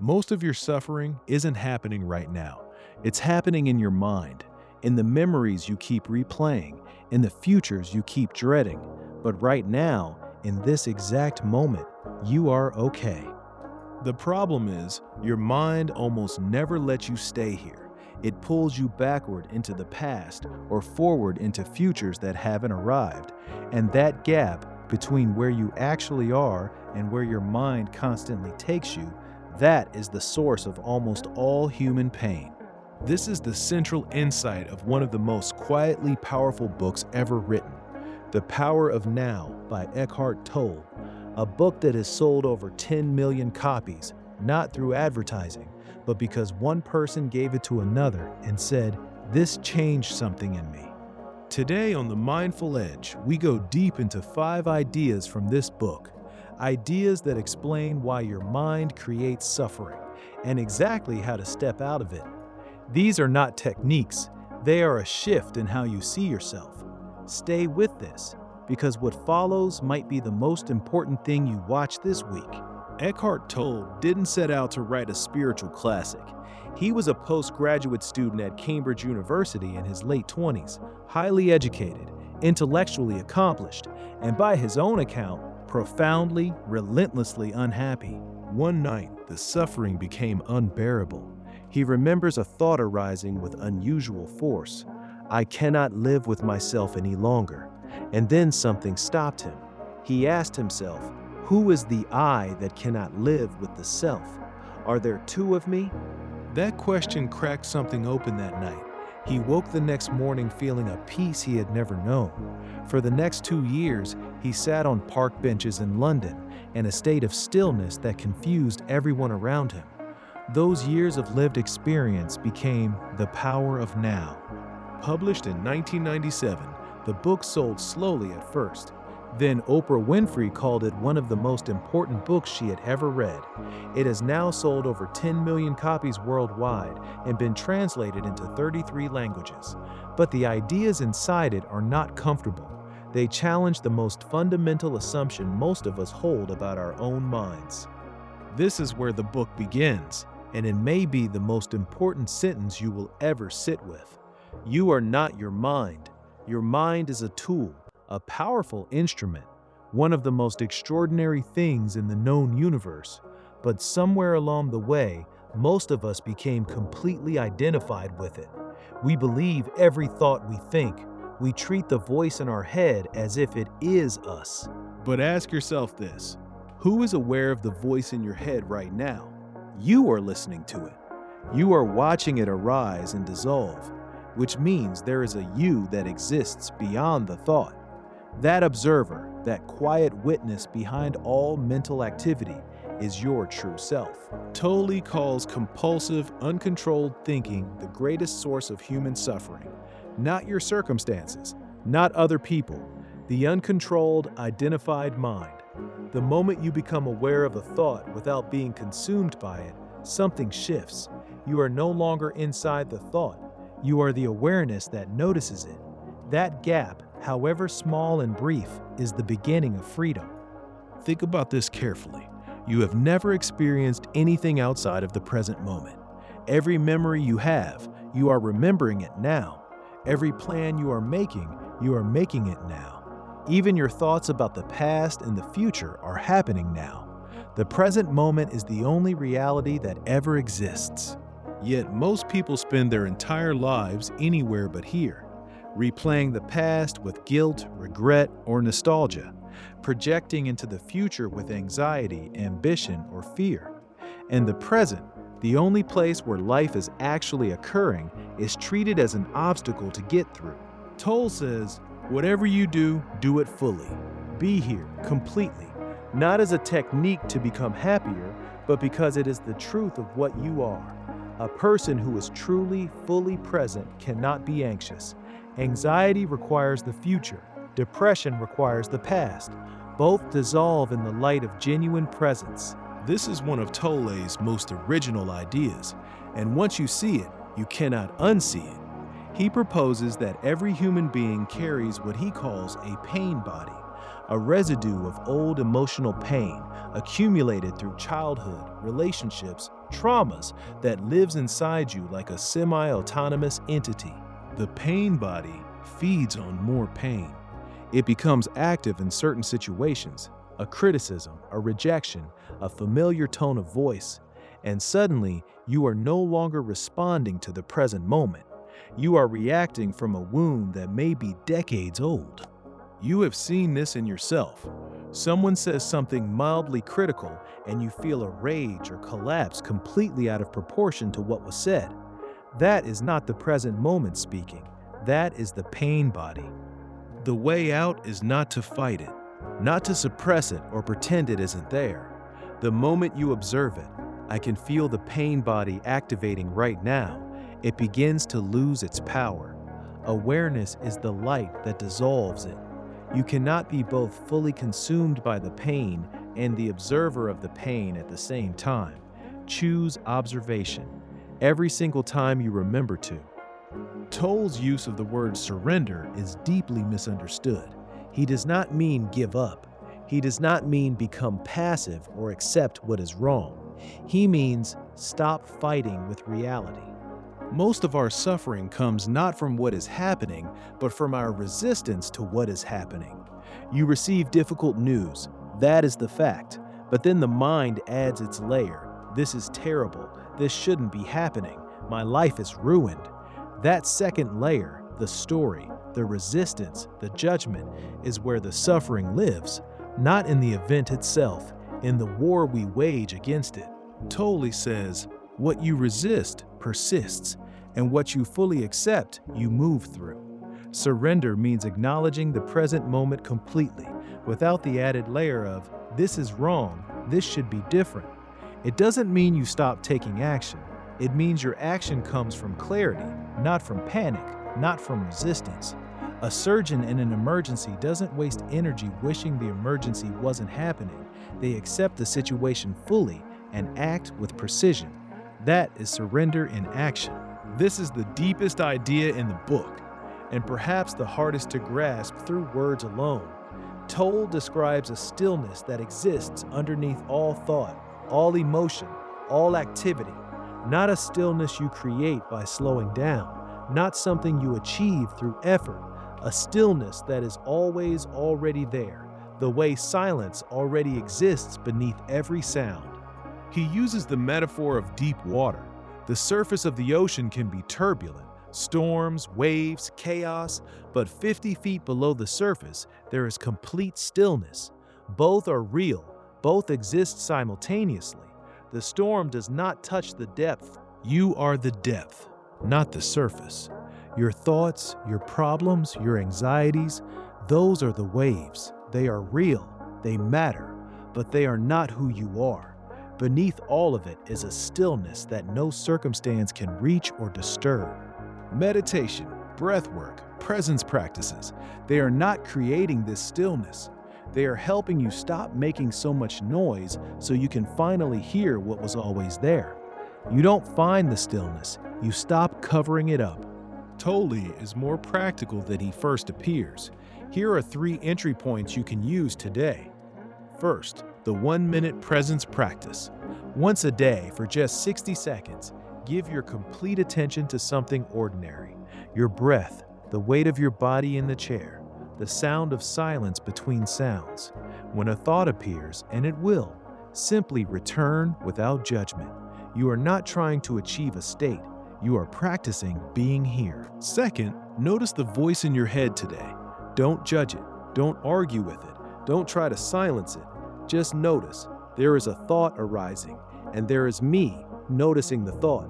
Most of your suffering isn't happening right now. It's happening in your mind, in the memories you keep replaying, in the futures you keep dreading. But right now, in this exact moment, you are okay. The problem is, your mind almost never lets you stay here. It pulls you backward into the past or forward into futures that haven't arrived. And that gap between where you actually are and where your mind constantly takes you, that is the source of almost all human pain. This is the central insight of one of the most quietly powerful books ever written, The Power of Now by Eckhart Tolle, a book that has sold over 10 million copies, not through advertising, but because one person gave it to another and said, "This changed something in me." Today on The Mindful Edge, we go deep into 5 ideas from this book, ideas that explain why your mind creates suffering and exactly how to step out of it. These are not techniques, they are a shift in how you see yourself. Stay with this, because what follows might be the most important thing you watch this week. Eckhart Tolle didn't set out to write a spiritual classic. He was a postgraduate student at Cambridge University in his late 20s, highly educated, intellectually accomplished, and by his own account, profoundly, relentlessly unhappy. One night, the suffering became unbearable. He remembers a thought arising with unusual force. "I cannot live with myself any longer." And then something stopped him. He asked himself, who is the I that cannot live with the self? Are there two of me? That question cracked something open that night. He woke the next morning feeling a peace he had never known. For the next 2 years, he sat on park benches in London in a state of stillness that confused everyone around him. Those years of lived experience became The Power of Now. Published in 1997, the book sold slowly at first. Then Oprah Winfrey called it one of the most important books she had ever read. It has now sold over 10 million copies worldwide and been translated into 33 languages. But the ideas inside it are not comfortable. They challenge the most fundamental assumption most of us hold about our own minds. This is where the book begins, and it may be the most important sentence you will ever sit with. You are not your mind. Your mind is a tool, a powerful instrument, one of the most extraordinary things in the known universe. But somewhere along the way, most of us became completely identified with it. We believe every thought we think. We treat the voice in our head as if it is us. But ask yourself this: who is aware of the voice in your head right now? You are listening to it. You are watching it arise and dissolve, which means there is a you that exists beyond the thought. That observer, that quiet witness behind all mental activity, is your true self. Tolle calls compulsive, uncontrolled thinking the greatest source of human suffering. Not your circumstances, not other people, the uncontrolled, identified mind. The moment you become aware of a thought without being consumed by it, something shifts. You are no longer inside the thought. You are the awareness that notices it. That gap, however small and brief, is the beginning of freedom. Think about this carefully. You have never experienced anything outside of the present moment. Every memory you have, you are remembering it now. Every plan you are making it now. Even your thoughts about the past and the future are happening now. The present moment is the only reality that ever exists. Yet most people spend their entire lives anywhere but here, replaying the past with guilt, regret, or nostalgia, projecting into the future with anxiety, ambition, or fear. And the present, the only place where life is actually occurring, is treated as an obstacle to get through. Tolle says, whatever you do, do it fully. Be here, completely. Not as a technique to become happier, but because it is the truth of what you are. A person who is truly, fully present cannot be anxious. Anxiety requires the future. Depression requires the past. Both dissolve in the light of genuine presence. This is one of Tolle's most original ideas, and once you see it, you cannot unsee it. He proposes that every human being carries what he calls a pain body, a residue of old emotional pain accumulated through childhood, relationships, traumas that lives inside you like a semi-autonomous entity. The pain body feeds on more pain. It becomes active in certain situations, a criticism, a rejection, a familiar tone of voice, and suddenly you are no longer responding to the present moment. You are reacting from a wound that may be decades old. You have seen this in yourself. Someone says something mildly critical and you feel a rage or collapse completely out of proportion to what was said. That is not the present moment speaking. That is the pain body. The way out is not to fight it, not to suppress it or pretend it isn't there. The moment you observe it, I can feel the pain body activating right now. It begins to lose its power. Awareness is the light that dissolves it. You cannot be both fully consumed by the pain and the observer of the pain at the same time. Choose observation every single time you remember to. Toll's use of the word surrender is deeply misunderstood. He does not mean give up. He does not mean become passive or accept what is wrong. He means stop fighting with reality. Most of our suffering comes not from what is happening, but from our resistance to what is happening. You receive difficult news. That is the fact. But then the mind adds its layer. This is terrible. This shouldn't be happening. My life is ruined. That second layer, the story, the resistance, the judgment, is where the suffering lives, not in the event itself, in the war we wage against it. Tolle says, what you resist persists, and what you fully accept, you move through. Surrender means acknowledging the present moment completely, without the added layer of, this is wrong, this should be different. It doesn't mean you stop taking action. It means your action comes from clarity, not from panic, not from resistance. A surgeon in an emergency doesn't waste energy wishing the emergency wasn't happening. They accept the situation fully and act with precision. That is surrender in action. This is the deepest idea in the book, and perhaps the hardest to grasp through words alone. Tolle describes a stillness that exists underneath all thought, all emotion, all activity. Not a stillness you create by slowing down, not something you achieve through effort, a stillness that is always already there, the way silence already exists beneath every sound. He uses the metaphor of deep water. The surface of the ocean can be turbulent, storms, waves, chaos, but 50 feet below the surface, there is complete stillness. Both are real, both exist simultaneously. The storm does not touch the depth. You are the depth, not the surface. Your thoughts, your problems, your anxieties, those are the waves. They are real, they matter, but they are not who you are. Beneath all of it is a stillness that no circumstance can reach or disturb. Meditation, breathwork, presence practices, they are not creating this stillness. They are helping you stop making so much noise so you can finally hear what was always there. You don't find the stillness, you stop covering it up. Tolle is more practical than he first appears. Here are 3 entry points you can use today. First, the 1-minute presence practice. Once a day for just 60 seconds, give your complete attention to something ordinary. Your breath, the weight of your body in the chair, the sound of silence between sounds. When a thought appears, and it will, simply return without judgment. You are not trying to achieve a state. You are practicing being here. Second, notice the voice in your head today. Don't judge it. Don't argue with it. Don't try to silence it. Just notice. There is a thought arising, and there is me noticing the thought.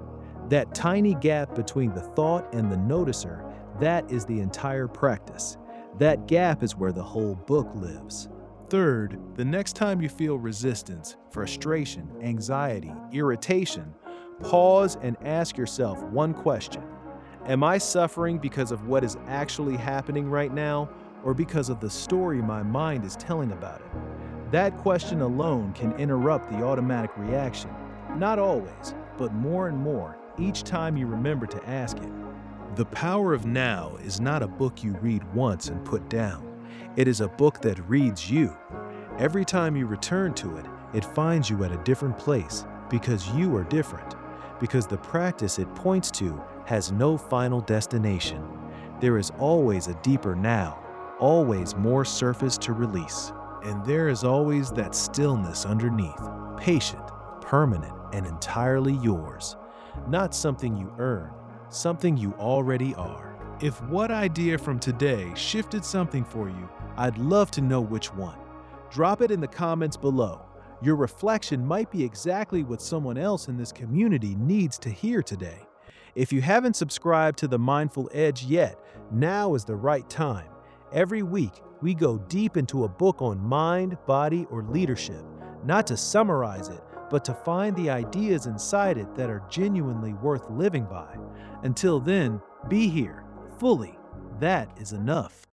That tiny gap between the thought and the noticer, that is the entire practice. That gap is where the whole book lives. Third, the next time you feel resistance, frustration, anxiety, irritation, pause and ask yourself one question. Am I suffering because of what is actually happening right now, or because of the story my mind is telling about it? That question alone can interrupt the automatic reaction. Not always, but more and more, each time you remember to ask it. The Power of Now is not a book you read once and put down. It is a book that reads you. Every time you return to it, it finds you at a different place, because you are different, because the practice it points to has no final destination. There is always a deeper now, always more surface to release. And there is always that stillness underneath, patient, permanent, and entirely yours. Not something you earn, something you already are. If what idea from today shifted something for you, I'd love to know which one. Drop it in the comments below. Your reflection might be exactly what someone else in this community needs to hear today. If you haven't subscribed to The Mindful Edge yet, now is the right time. Every week, we go deep into a book on mind, body, or leadership, not to summarize it, but to find the ideas inside it that are genuinely worth living by. Until then, be here, fully. That is enough.